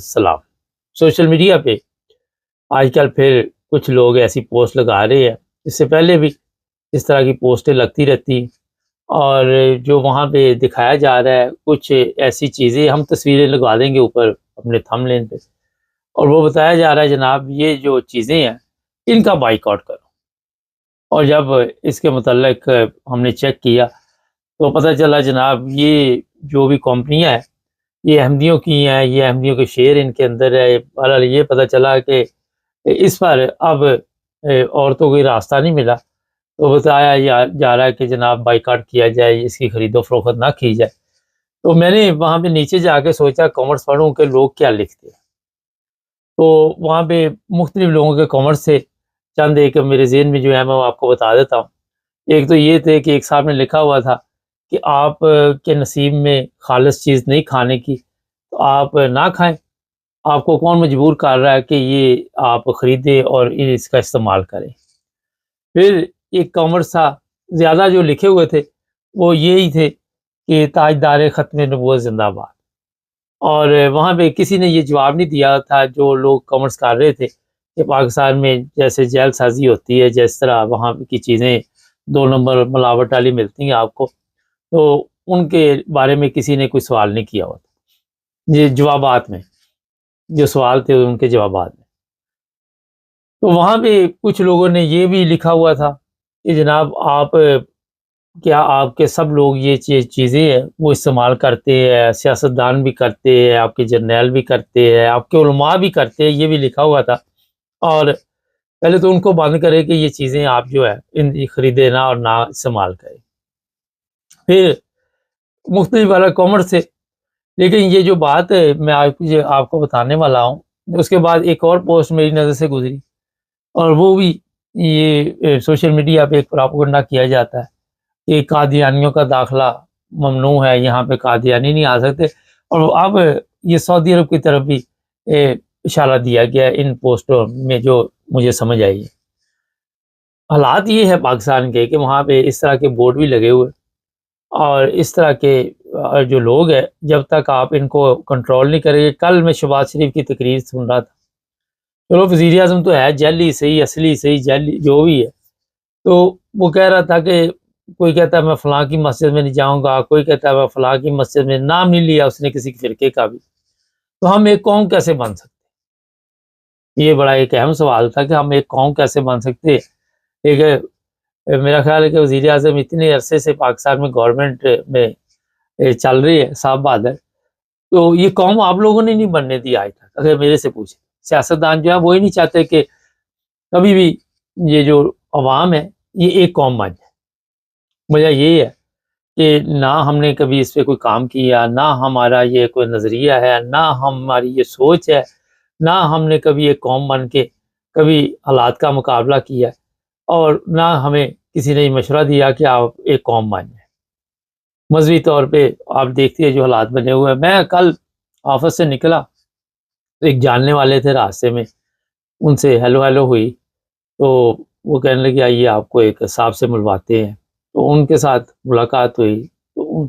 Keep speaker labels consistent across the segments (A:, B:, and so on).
A: سلام۔ Social media پہ آج کل پھر کچھ لوگ ایسی پوسٹ لگا رہے ہیں، اس سے پہلے بھی اس طرح کی پوسٹیں لگتی رہتی ہیں، اور جو وہاں پہ دکھایا جا رہا ہے کچھ ایسی چیزیں، ہم تصویریں لگوا دیں گے اوپر اپنے تھم لین پہ، اور وہ بتایا جا رہا ہے جناب یہ جو چیزیں ہیں ان کا بائیکاٹ کرو۔ اور جب اس کے متعلق ہم نے چیک کیا تو پتہ چلا جناب یہ جو بھی کمپنیاں ہیں یہ احمدیوں کی ہیں، یہ احمدیوں کے شیئر ان کے اندر ہے۔ بہرحال یہ پتہ چلا کہ اس پر اب عورتوں کو راستہ نہیں ملا، تو بتایا جا رہا ہے کہ جناب بائیکاٹ کیا جائے، اس کی خرید و فروخت نہ کی جائے۔ تو میں نے وہاں پہ نیچے جا کے سوچا کامنٹس پڑھوں کہ لوگ کیا لکھتے ہیں، تو وہاں پہ مختلف لوگوں کے کامنٹس تھے، چند ایک میرے ذہن میں جو ہے میں وہ آپ کو بتا دیتا ہوں۔ ایک تو یہ تھے کہ ایک صاحب نے لکھا ہوا تھا کہ آپ کے نصیب میں خالص چیز نہیں کھانے کی تو آپ نہ کھائیں، آپ کو کون مجبور کر رہا ہے کہ یہ آپ خریدیں اور اس کا استعمال کریں۔ پھر ایک کامنٹس تھا، زیادہ جو لکھے ہوئے تھے وہ یہی تھے کہ تاجدار ختم نبوت زندہ باد، اور وہاں پہ کسی نے یہ جواب نہیں دیا تھا جو لوگ کامنٹس کر رہے تھے کہ پاکستان میں جیسے جیل سازی ہوتی ہے، جس طرح وہاں کی چیزیں 2 نمبر ملاوٹ والی ملتی ہیں آپ کو، تو ان کے بارے میں کسی نے کوئی سوال نہیں کیا ہوتا یہ جوابات میں، جو سوال تھے ان کے جوابات میں۔ تو وہاں پہ کچھ لوگوں نے یہ بھی لکھا ہوا تھا کہ جناب آپ کیا آپ کے سب لوگ یہ چیزیں ہیں وہ استعمال کرتے ہیں، سیاستدان بھی کرتے ہیں، آپ کے جرنیل بھی کرتے ہیں، آپ کے علماء بھی کرتے ہیں، یہ بھی لکھا ہوا تھا۔ اور پہلے تو ان کو بند کرے کہ یہ چیزیں آپ جو ہے ان خریدے نہ اور نہ استعمال کریں۔ پھر مختلف والا کامنٹس تھے، لیکن یہ جو بات ہے میں آپ کو بتانے والا ہوں، اس کے بعد ایک اور پوسٹ میری نظر سے گزری، اور وہ بھی یہ سوشل میڈیا پہ ایک پراپیگنڈا کیا جاتا ہے کہ قادیانیوں کا داخلہ ممنوع ہے، یہاں پہ قادیانی نہیں آ سکتے، اور اب یہ سعودی عرب کی طرف بھی اشارہ دیا گیا ہے ان پوسٹوں میں جو مجھے سمجھ آئی ہے۔ حالات یہ ہے پاکستان کے کہ وہاں پہ اس طرح کے بورڈ بھی لگے ہوئے، اور اس طرح کے جو لوگ ہیں جب تک آپ ان کو کنٹرول نہیں کریں گے۔ کل میں شہباز شریف کی تقریر سن رہا تھا، چلو وزیر اعظم تو ہے جعلی صحیح اصلی صحیح جعلی جو بھی ہے، تو وہ کہہ رہا تھا کہ کوئی کہتا ہے میں فلاں کی مسجد میں نہیں جاؤں گا، کوئی کہتا ہے میں فلاں کی مسجد میں، نام نہیں لیا اس نے کسی فرقے کا بھی۔ تو ہم ایک قوم کیسے بن سکتے؟ یہ بڑا ایک اہم سوال تھا کہ ہم ایک قوم کیسے بن سکتے۔ ایک میرا خیال ہے کہ وزیر اعظم اتنے عرصے سے پاکستان میں گورنمنٹ میں چل رہی ہے، صاحب بہادر، تو یہ قوم آپ لوگوں نے نہیں بننے دی آج تک۔ اگر میرے سے پوچھیں، سیاستدان جو ہے وہی نہیں چاہتے کہ کبھی بھی یہ جو عوام ہے یہ ایک قوم بن جائے۔ وجہ یہی ہے کہ نہ ہم نے کبھی اس پہ کوئی کام کیا، نہ ہمارا یہ کوئی نظریہ ہے، نہ ہماری یہ سوچ ہے، نہ ہم نے کبھی ایک قوم بن کے کبھی حالات کا مقابلہ کیا، اور نہ ہمیں کسی نے یہ مشورہ دیا کہ آپ ایک قوم بن جائیں۔ مذہبی طور پہ آپ دیکھتے ہیں جو حالات بنے ہوئے ہیں۔ میں کل آفس سے نکلا تو ایک جاننے والے تھے راستے میں، ان سے ہیلو ہوئی، تو وہ کہنے لگے آئیے آپ کو ایک صاحب سے ملواتے ہیں۔ تو ان کے ساتھ ملاقات ہوئی،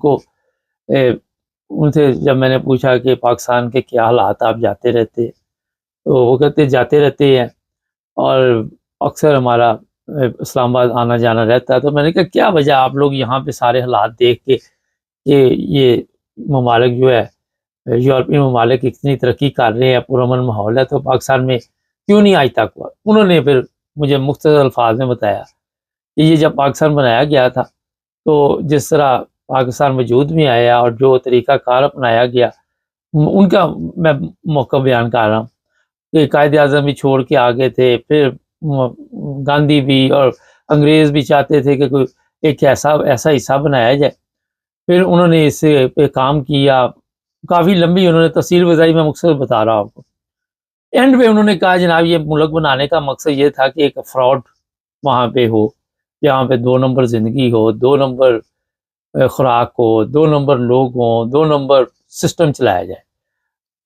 A: تو ان سے جب میں نے پوچھا کہ پاکستان کے کیا حالات، آپ جاتے رہتے ہیں؟ تو وہ کہتے جاتے رہتے ہیں، اور اکثر ہمارا اسلام آباد آنا جانا رہتا ہے۔ تو میں نے کہا کیا وجہ آپ لوگ یہاں پہ سارے حالات دیکھ کے کہ یہ ممالک جو ہے یورپی ممالک اتنی ترقی کر رہے ہیں، پرامن ماحول ہے، تو پاکستان میں کیوں نہیں آج تک ہوا؟ انہوں نے پھر مجھے مختصر الفاظ میں بتایا کہ یہ جب پاکستان بنایا گیا تھا تو جس طرح پاکستان وجود میں آیا اور جو طریقہ کار اپنایا گیا، ان کا میں موقع بیان کر رہا ہوں کہ قائد اعظم بھی چھوڑ کے آگے تھے، پھر گاندھی بھی اور انگریز بھی چاہتے تھے کہ کوئی ایک ایسا حصہ بنایا جائے، پھر انہوں نے اس پہ کام کیا، کافی لمبی انہوں نے تفصیل بتائی، میں مختصر بتا رہا ہوں آپ کو۔ اینڈ پہ انہوں نے کہا جناب یہ ملک بنانے کا مقصد یہ تھا کہ ایک فراڈ وہاں پہ ہو، یہاں پہ 2 نمبر زندگی ہو، 2 نمبر خوراک ہو، 2 نمبر لوگ ہوں، 2 نمبر سسٹم چلایا جائے،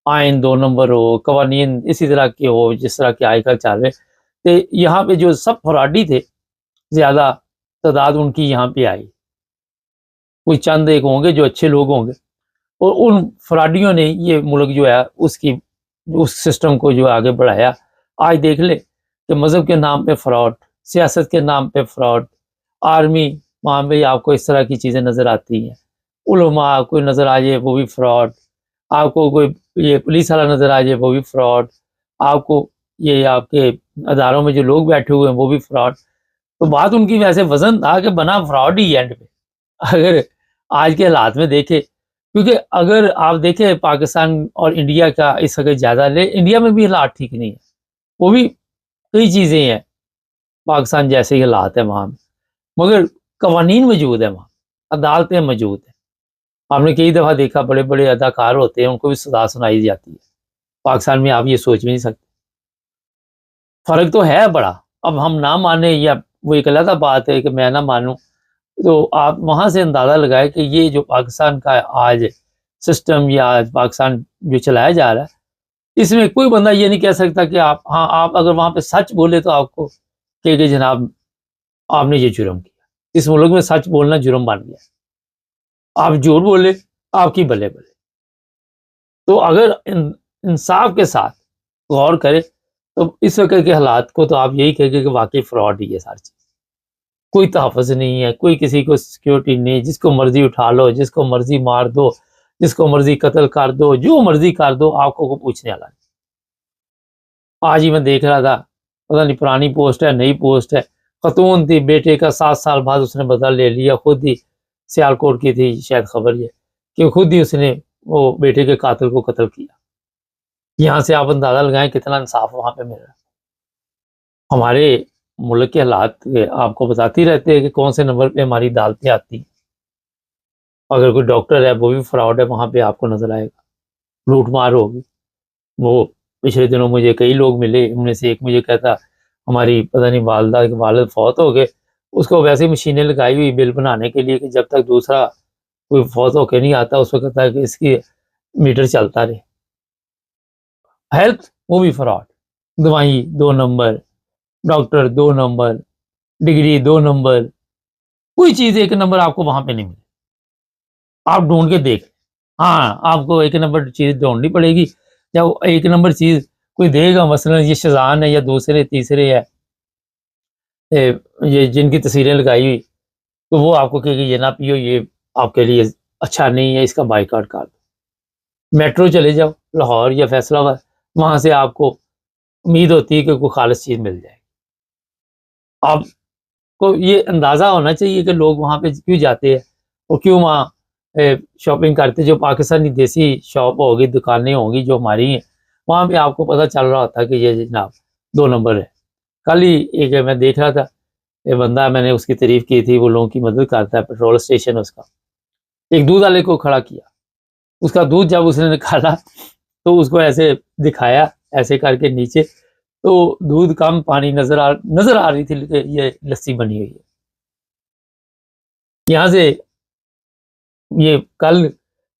A: آئین 2 نمبر ہو، قوانین اسی طرح کے ہو جس طرح کے آج کل چل رہے۔ تو یہاں پہ جو سب فراڈی تھے، زیادہ تعداد ان کی یہاں پہ آئی، کوئی چند ایک ہوں گے جو اچھے لوگ ہوں گے، اور ان فراڈیوں نے یہ ملک جو ہے اس سسٹم کو جو آگے بڑھایا. آج دیکھ لے کہ مذہب کے نام پہ فراڈ، سیاست کے نام پہ فراڈ، آرمی وہاں پہ آپ کو اس طرح کی چیزیں نظر آتی ہیں، علماء کوئی نظر آ جائے وہ بھی فراڈ، آپ کو کوئی یہ پولیس والا نظر آ جائے وہ بھی فراڈ، آپ کو یہ آپ کے اداروں میں جو لوگ بیٹھے ہوئے ہیں وہ بھی فراڈ. تو بات ان کی ویسے وزن تھا کہ بنا فراڈ ہی اینڈ پہ. اگر آج کے حالات میں دیکھے، کیونکہ اگر آپ دیکھیں پاکستان اور انڈیا کا اس وقت جائزہ لے، انڈیا میں بھی حالات ٹھیک نہیں ہے، وہ بھی کئی چیزیں ہیں پاکستان جیسے ہی حالات ہیں وہاں، مگر قوانین موجود ہیں، وہاں عدالتیں موجود ہیں. آپ نے کئی دفعہ دیکھا بڑے بڑے اداکار ہوتے ہیں ان کو بھی سزا سنائی جاتی ہے. پاکستان میں آپ یہ سوچ بھی نہیں سکتے. فرق تو ہے بڑا. اب ہم نہ مانیں یا وہ ایک علیحدہ بات ہے کہ میں نہ مانوں، تو آپ وہاں سے اندازہ لگائے کہ یہ جو پاکستان کا آج سسٹم یا آج پاکستان جو چلایا جا رہا ہے، اس میں کوئی بندہ یہ نہیں کہہ سکتا کہ آپ اگر وہاں پہ سچ بولے تو آپ کو کہ جناب آپ نے یہ جرم کیا. اس ملک میں سچ بولنا جرم بن گیا. آپ جھوٹ بولے آپ کی بلے بلے. تو اگر انصاف کے ساتھ غور کرے تو اس وقت کے حالات کو تو آپ یہی کہیں گے کہ واقعی فراڈ ہی ہے ساری چیز. کوئی تحفظ نہیں ہے، کوئی کسی کو سیکیورٹی نہیں، جس کو مرضی اٹھا لو، جس کو مرضی مار دو، جس کو مرضی قتل کر دو، جو مرضی کر دو، آپ کو پوچھنے والا نہیں. آج ہی میں دیکھ رہا تھا، پتہ نہیں پرانی پوسٹ ہے نئی پوسٹ ہے، خاتون تھی، بیٹے کا 7 سال بعد اس نے بدلہ لے لیا، خود ہی سیالکوٹ کی تھی شاید خبر یہ کہ خود ہی اس نے وہ بیٹے کے قاتل کو قتل کیا. یہاں سے آپ اندازہ لگائیں کتنا انصاف وہاں پہ مل رہا ہے. ہمارے ملک کے حالات آپ کو بتاتی رہتے ہیں کہ کون سے نمبر پہ ہماری عدالتیں آتی ہیں. اگر کوئی ڈاکٹر ہے وہ بھی فراڈ ہے، وہاں پہ آپ کو نظر آئے گا، لوٹ مار ہوگی. وہ پچھلے دنوں مجھے کئی لوگ ملے، ان میں سے ایک مجھے کہتا ہماری پتہ نہیں والدہ کے والد فوت ہو گئے، اس کو ویسے مشینیں لگائی ہوئی بل بنانے کے لیے کہ جب تک دوسرا کوئی فوت ہو کے نہیں آتا اس وقت تک اس کی میٹر چلتا رہے. ہیلتھ وہ بھی فراڈ، دوائی 2 number, doctor 2 number, degree 2 number, کوئی چیز 1 نمبر آپ کو وہاں پہ نہیں ملے. آپ ڈھونڈ کے دیکھ، ہاں آپ کو 1 نمبر چیز ڈھونڈنی پڑے گی. جب 1 نمبر چیز کوئی دے گا، مثلا یہ شذان ہے یا دوسرے تیسرے ہے یہ جن کی تصویریں لگائی ہوئی، تو وہ آپ کو کہے کہ یہ نہ پیو، یہ آپ کے لیے اچھا نہیں ہے، اس کا بائیکاٹ کر دو. میٹرو چلے جاؤ لاہور یا فیصلہ آباد، وہاں سے آپ کو امید ہوتی ہے کہ کوئی خالص چیز مل جائے. آپ کو یہ اندازہ ہونا چاہیے کہ لوگ وہاں پہ کیوں جاتے ہیں اور کیوں وہاں شاپنگ کرتے. جو پاکستانی دیسی شاپ ہوگی، دکانیں ہوں گی جو ہماری ہیں، وہاں پہ آپ کو پتہ چل رہا ہوتا ہے کہ یہ جناب 2 نمبر ہے. کل ہی ایک میں دیکھ رہا تھا یہ بندہ، میں نے اس کی تعریف کی تھی، وہ لوگوں کی مدد کرتا ہے، پیٹرول اسٹیشن اس کا. ایک دودھ والے کو کھڑا کیا، اس کا دودھ جب اس نے نکالا تو اس کو ایسے دکھایا ایسے کر کے نیچے، تو دودھ کم پانی نظر آ رہی تھی کہ یہ لسی بنی ہوئی ہے. یہاں سے یہ کل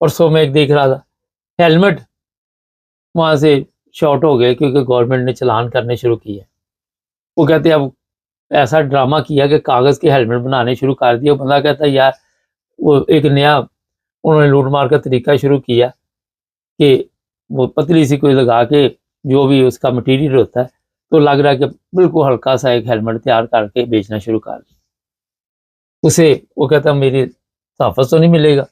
A: پرسوں میں ایک دیکھ رہا تھا ہیلمٹ وہاں سے شارٹ ہو گئے کیونکہ گورنمنٹ نے چلان کرنے شروع کیے. وہ کہتے ہیں اب ایسا ڈرامہ کیا کہ کاغذ کے ہیلمٹ بنانے شروع کر دیا. بندہ کہتا ہے یار وہ ایک نیا انہوں نے لوٹ مار کا طریقہ شروع کیا کہ وہ پتلی سی کوئی لگا کے جو بھی اس کا مٹیریل ہوتا ہے تو لگ رہا ہے کہ بالکل ہلکا سا ایک ہیلمٹ تیار کر کے بیچنا شروع کر دیا. اسے وہ کہتا ہے میری تحفظ تو نہیں ملے گا،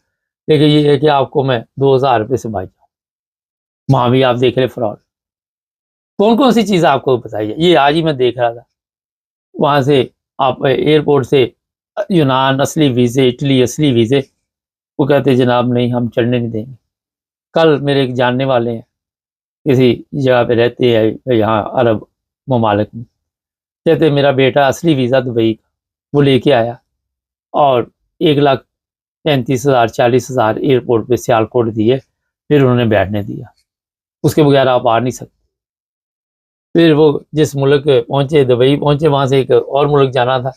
A: لیکن یہ ہے کہ آپ کو میں 2000 روپے سے بچ جاؤں. وہاں بھی آپ دیکھ رہے فراڈ. کون سی چیز آپ کو بتائیے. یہ آج ہی میں دیکھ رہا تھا، وہاں سے آپ ایئرپورٹ سے یونان اصلی ویزے، اٹلی اصلی ویزے، وہ کہتے جناب نہیں ہم چڑھنے نہیں دیں گے. کل میرے ایک جاننے والے ہیں کسی جگہ پہ رہتے ہیں یہاں عرب ممالک میں، کہتے میرا بیٹا اصلی ویزا دبئی کا وہ لے کے آیا اور 1,35,000 40,000 ایئرپورٹ پہ سیالکوٹ دیے، پھر انہوں نے بیٹھنے دیا. اس کے بغیر آپ آ نہیں سکتے. پھر وہ جس ملک پہنچے، دبئی پہنچے، وہاں سے ایک اور ملک جانا تھا،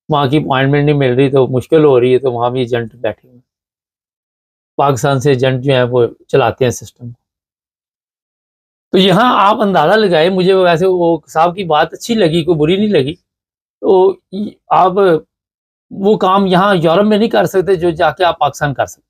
A: وہاں کی اپوائنٹمنٹ نہیں مل رہی تو مشکل ہو رہی ہے، تو وہاں بھی ایجنٹ بیٹھے ہوئے. پاکستان سے ایجنٹ جو ہیں وہ چلاتے ہیں سسٹم. تو یہاں آپ اندازہ لگائے، مجھے ویسے وہ صاحب کی بات اچھی لگی، کوئی بری نہیں لگی. تو آپ وہ کام یہاں یورپ میں نہیں کر سکتے جو جا کے آپ پاکستان کر سکتے.